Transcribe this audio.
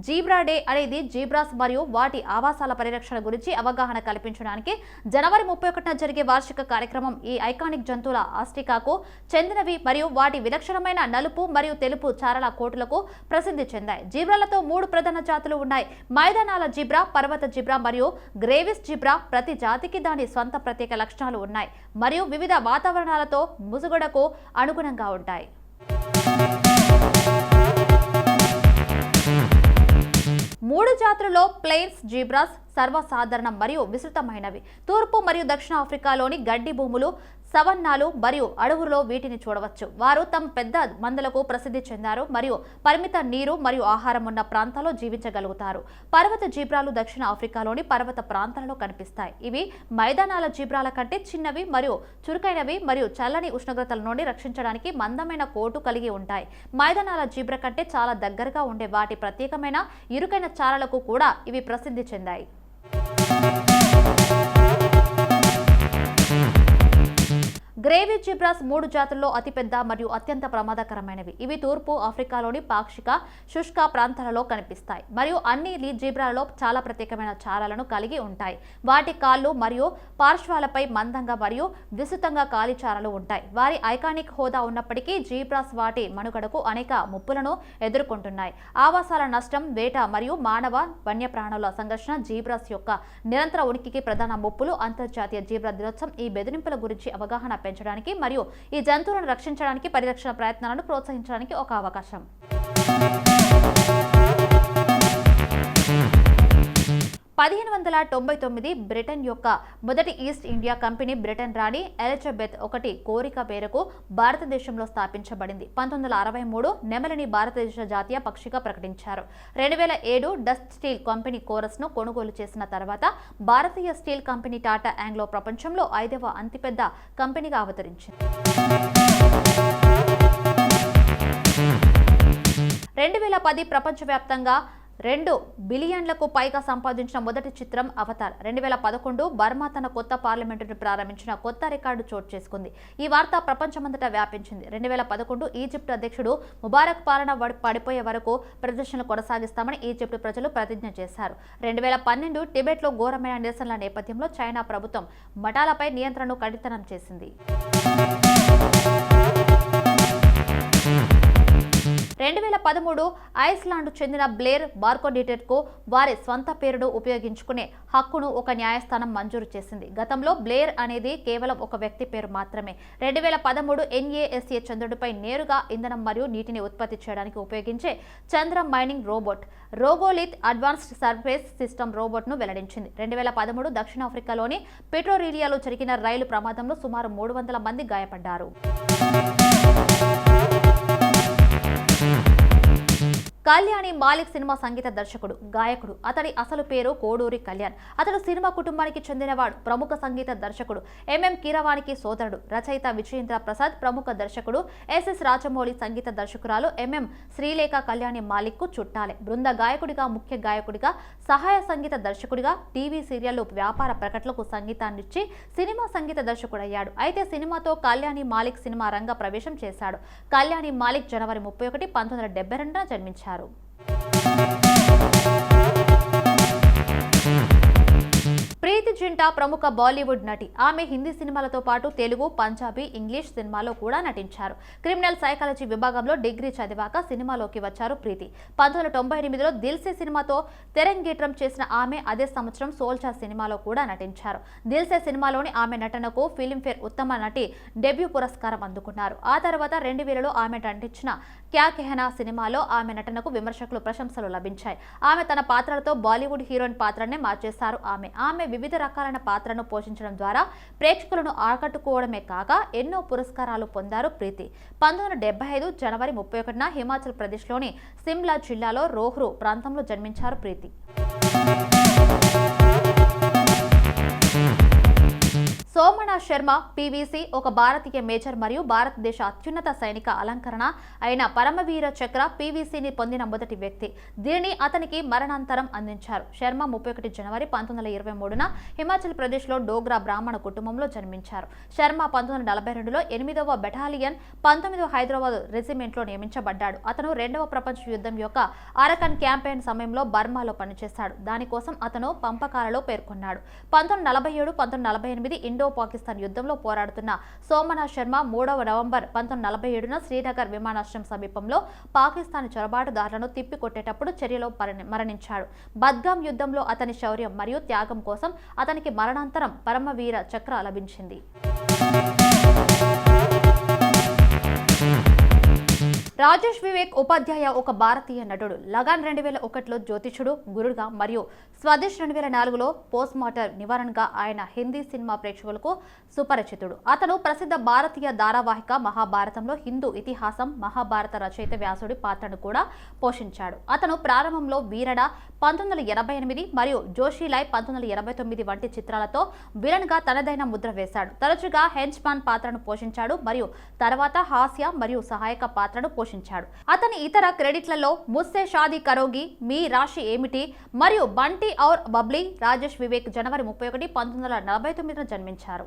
Zebra day అనేది zebras మరియు వాటి ఆవాసాల పరిరక్షణ గురించి అవగాహన కల్పించడానికి జనవరి 31న జరిగే వార్షిక కార్యక్రమం. ఈ ఐకానిక్ జంతువుల ఆస్ట్రికాకు చెందినవి మరియు వాటి విలక్షణమైన నలుపు మరియు తెలుపు చారల కోటులకు ప్రసిద్ధి చెందాయి. జీబ్రాలతో 3 ప్రధాన జాతులు ఉన్నాయి: మైదానాల జీబ్రా, పర్వత జీబ్రా మరియు గ్రేవిస్ జీబ్రా. ప్రతి జాతికి దాని స్వంత ప్రత్యేక లక్షణాలు ఉన్నాయి మరియు వివిధ వాతావరణాలతో ముసుగుడకు అనుగుణంగా ఉంటాయి. మూడు జాతులలో ప్లెయిన్స్ జీబ్రాస్ సర్వసాధారణం మరియు విస్తృతమైనవి. తూర్పు మరియు దక్షిణ ఆఫ్రికాలోని గడ్డి భూములు, సవన్నాలు మరియు అడవుల్లో వీటిని చూడవచ్చు. వారు తమ పెద్ద మందలకు ప్రసిద్ధి చెందారు మరియు పరిమిత నీరు మరియు ఆహారం ఉన్న ప్రాంతాల్లో జీవించగలుగుతారు. పర్వత జీబ్రాలు దక్షిణ ఆఫ్రికాలోని పర్వత ప్రాంతాలలో కనిపిస్తాయి. ఇవి మైదానాల జీబ్రాల కంటే చిన్నవి మరియు చురుకైనవి మరియు చల్లని ఉష్ణోగ్రతల నుండి రక్షించడానికి మందమైన కోటు కలిగి ఉంటాయి. మైదానాల జీబ్రా కంటే చాలా దగ్గరగా ఉండే వాటి ప్రత్యేకమైన ఇరుకైన చారలకు కూడా ఇవి ప్రసిద్ధి చెందాయి. గ్రేవిస్ జీబ్రాస్ 3 జాతుల్లో అతిపెద్ద మరియు అత్యంత ప్రమాదకరమైనవి. ఇవి తూర్పు ఆఫ్రికాలోని పాక్షిక శుష్క ప్రాంతాలలో కనిపిస్తాయి మరియు అన్ని జీబ్రాలలో చాలా ప్రత్యేకమైన చారలను కలిగి ఉంటాయి. వాటి కాళ్ళు మరియు పార్శ్వాలపై మందంగా మరియు విస్తృతంగా కాలి చారలు ఉంటాయి. వారి ఐకానిక్ హోదా ఉన్నప్పటికీ జీబ్రాస్ వాటి మనుగడకు అనేక ముప్పులను ఎదుర్కొంటున్నాయి. ఆవాసాల నష్టం, వేట మరియు మానవ వన్యప్రాణుల సంఘర్షణ జీబ్రాస్ యొక్క నిరంతర ఉనికికి ప్రధాన ముప్పులు. అంతర్జాతీయ జీబ్రా దినోత్సవం ఈ బెదిరింపుల గురించి అవగాహన పెంచడానికి మరియు ఈ జంతువులను రక్షించడానికి, పరిరక్షణ ప్రయత్నాలను ప్రోత్సహించడానికి ఒక అవకాశం. 1599 బ్రిటన్ యొక్క మొదటి east India company Britain Rani Elizabeth I కోరిక మేరకు భారతదేశంలో స్థాపించబడింది. 1963 నెమలిని భారతదేశ జాతీయ పక్షిగా ప్రకటించారు. 2007 డచ్ స్టీల్ కంపెనీ కోరస్ ను కొనుగోలు చేసిన తర్వాత భారతీయ స్టీల్ కంపెనీ టాటా ఆంగ్లో ప్రపంచంలో 5వ అతిపెద్ద కంపెనీగా అవతరించింది. 2010 ప్రపంచవ్యాప్తంగా 2 బిలియన్లకు పైగా సంపాదించిన మొదటి చిత్రం అవతార్. 2011 బర్మా తన కొత్త పార్లమెంటును ప్రారంభించిన కొత్త రికార్డు చోటు చేసుకుంది. ఈ వార్త ప్రపంచమంతటా వ్యాపించింది. 2011 ఈజిప్ట్ అధ్యక్షుడు ముబారక్ పాలన పడిపోయే వరకు ప్రదర్శనలు కొనసాగిస్తామని ఈజిప్ట్ ప్రజలు ప్రతిజ్ఞ చేశారు. 2012 టిబెట్లో ఘోరమైన నిరసనల నేపథ్యంలో చైనా ప్రభుత్వం మఠాలపై నియంత్రణను కఠినం చేసింది. 2013 ఐస్లాండ్కు చెందిన బ్లేర్ బార్కోడిటెట్కు వారి స్వంత పేరును ఉపయోగించుకునే హక్కును ఒక న్యాయస్థానం మంజూరు చేసింది. గతంలో బ్లేర్ అనేది కేవలం ఒక వ్యక్తి పేరు మాత్రమే. 2013 NASA చంద్రుడిపై నేరుగా ఇంధనం మరియు నీటిని ఉత్పత్తి చేయడానికి ఉపయోగించే చంద్ర mining robot regolith advanced surface system రోబోట్ను వెల్లడించింది. 2013 దక్షిణాఫ్రికాలోని పెట్రోరిలియాలో జరిగిన రైలు ప్రమాదంలో సుమారు 300 మంది గాయపడ్డారు. కళ్యాణి మాలిక్ సినిమా సంగీత దర్శకుడు, గాయకుడు. అతడి అసలు పేరు కోడూరి కళ్యాణ్. అతడు సినిమా కుటుంబానికి చెందినవాడు. ప్రముఖ సంగీత దర్శకుడు. ఎంఎం కీరవాణికి సోదరుడు. రచయిత విజయేంద్ర ప్రసాద్ ప్రముఖ దర్శకుడు. ఎస్ఎస్ రాజమౌళి సంగీత దర్శకురాలు ఎంఎం శ్రీలేఖ కళ్యాణి మాలిక్ కు చుట్టాలే. బృంద గాయకుడిగా, ముఖ్య గాయకుడిగా, సహాయ సంగీత దర్శకుడిగా, టీవీ సీరియళ్లు, వ్యాపార ప్రకటనలకు సంగీతాన్నిచ్చి సినిమా సంగీత దర్శకుడయ్యాడు. అయితే సినిమాతో కళ్యాణి మాలిక్ సినిమా రంగ ప్రవేశం చేశాడు. కళ్యాణి మాలిక్ జనవరి 31, 1972న జన్మించారు. ప్రీతి జింటా ప్రముఖ బాలీవుడ్ నటి. ఆమె హిందీ సినిమాలతో పాటు తెలుగు, పంజాబీ, ఇంగ్లీష్ సినిమాలో కూడా నటించారు. క్రిమినల్ సైకాలజీ విభాగంలో డిగ్రీ చదివాక సినిమాలోకి వచ్చారు ప్రీతి. 1998లో దిల్సే సినిమాతో తెరంగేట్రం చేసిన ఆమె అదే సంవత్సరం సోల్జర్ సినిమాలో కూడా నటించారు. దిల్సే సినిమాలోని ఆమె నటనకు ఫిల్మ్ఫేర్ ఉత్తమ నటి డెబ్యూ పురస్కారం అందుకున్నారు. ఆ తర్వాత 2000లో ఆమె నటించిన క్యా కెహనా సినిమాలో ఆమె నటనకు విమర్శకులు ప్రశంసలు లభించాయి. ఆమె తన పాత్రలతో బాలీవుడ్ హీరోయిన్ పాత్రనే మార్చేశారు. ఆమె వివిధ రకాలైన పాత్రను పోషించడం ద్వారా ప్రేక్షకులను ఆకట్టుకోవడమే కాక ఎన్నో పురస్కారాలు పొందారు ప్రీతి. 1975 జనవరి 31న హిమాచల్ ప్రదేశ్లోని సిమ్లా జిల్లాలో రోహ్రు ప్రాంతంలో జన్మించారు ప్రీతి. సోమనా శర్మ పీవీసీ ఒక భారతీయ మేజర్ మరియు భారతదేశ అత్యున్నత సైనిక అలంకరణ అయిన పరమవీర చక్ర పీవీసీని పొందిన మొదటి వ్యక్తి. దీనిని అతనికి మరణాంతరం అందించారు. శర్మ 31 జనవరి 1923న హిమాచల్ ప్రదేశ్లో డోగ్రా బ్రాహ్మణ కుటుంబంలో జన్మించారు. శర్మ 1942లో 8వ బెటాలియన్ 19వ హైదరాబాద్ రెజిమెంట్లో నియమించబడ్డాడు. అతను 2వ ప్రపంచ యుద్ధం యొక్క అరకన్ క్యాంపెయిన్ సమయంలో బర్మాలో పనిచేశాడు. దానికోసం అతను పంపకాలలో పేర్కొన్నాడు. 1947-1948 ఇండో పాకిస్తాన్ యుద్ధంలో పోరాడుతున్న సోమనా శర్మ 3వ నవంబర్ 1947న శ్రీనగర్ విమానాశ్రయం సమీపంలో పాకిస్తాన్ చొరబాటుదారులను తిప్పికొట్టేటప్పుడు చర్యలో మరణించాడు. బద్గాం యుద్ధంలో అతని శౌర్యం మరియు త్యాగం కోసం అతనికి మరణాంతరం పరమవీర చక్ర లభించింది. రాజేష్ వివేక్ ఉపాధ్యాయ ఒక భారతీయ నటుడు. లగాన్ 2001లో జ్యోతిషుడు, గురుగా మరియు స్వదేశ్ 2004లో పోస్ట్ మార్టం నివారణగా ఆయన హిందీ సినిమా ప్రేక్షకులకు సుపరిచితుడు. అతను ప్రసిద్ధ భారతీయ ధారావాహిక మహాభారతంలో హిందూ ఇతిహాసం మహాభారత రచయిత వ్యాసుడి పాత్రను కూడా పోషించాడు. అతను ప్రారంభంలో వీరడ 1988 మరియు జోషిలాయ్ 1989 వంటి చిత్రాలతో విలన్ గా తనదైన ముద్ర వేశాడు. తరచుగా హెంచ్మాన్ పాత్రను పోషించాడు మరియు తర్వాత హాస్య మరియు సహాయక పాత్రను పోషించాడు. అతని ఇతర క్రెడిట్లలో ముస్సే షాదీ కరోగి, మీ రాశి ఏమిటి మరియు బంటి ఔర్ బబ్లీ. రాజేష్ వివేక్ జనవరి 31, 1949న జన్మించారు.